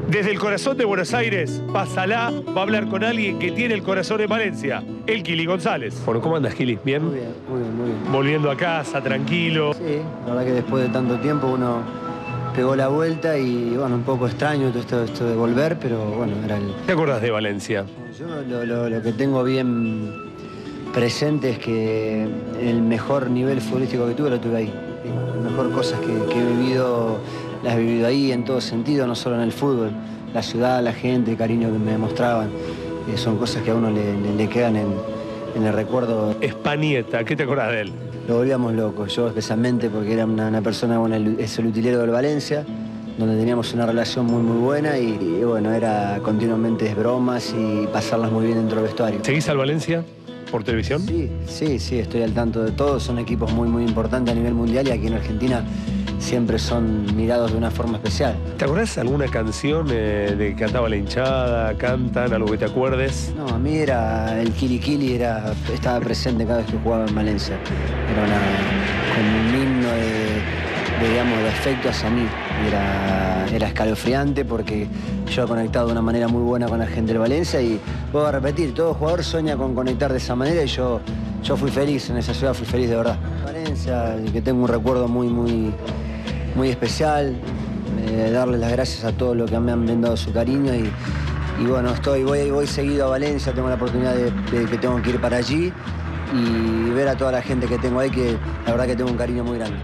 Desde el corazón de Buenos Aires, Pásala va a hablar con alguien que tiene el corazón en Valencia, el Kili González. Bueno, ¿cómo andas, Kili? ¿Bien? Muy bien, muy bien, muy bien. Volviendo a casa, tranquilo. Sí, la verdad que después de tanto tiempo uno pegó la vuelta y, bueno, un poco extraño todo esto de volver, pero bueno, era el... ¿Te acordás de Valencia? Yo lo que tengo bien presente es que el mejor nivel futbolístico que tuve lo tuve ahí. Las mejores cosas que he vivido, las he vivido ahí en todo sentido, no solo en el fútbol. La ciudad, la gente, el cariño que me demostraban, son cosas que a uno le quedan en el recuerdo. Spanietta, ¿qué te acordás de él? Lo volvíamos locos, yo especialmente porque era una persona, bueno, es el utilero del Valencia, donde teníamos una relación muy buena y bueno, era continuamente bromas y pasarlas muy bien dentro del vestuario. ¿Seguís al Valencia por televisión? Sí, estoy al tanto de todo, son equipos muy importantes a nivel mundial y aquí en Argentina siempre son mirados de una forma especial. ¿Te acordás alguna canción de que cantaba la hinchada, cantan, algo que te acuerdes? No, a mí era el Kili, estaba presente cada vez que jugaba en Valencia. Era como un himno de afecto hacia mí. Era escalofriante porque yo he conectado de una manera muy buena con la gente del Valencia y puedo a repetir, todo jugador sueña con conectar de esa manera y yo fui feliz en esa ciudad, fui feliz de verdad. Valencia, que tengo un recuerdo muy especial, darles las gracias a todos los que me han brindado su cariño y bueno, voy seguido a Valencia, tengo la oportunidad de que tengo que ir para allí y ver a toda la gente que tengo ahí, que la verdad que tengo un cariño muy grande.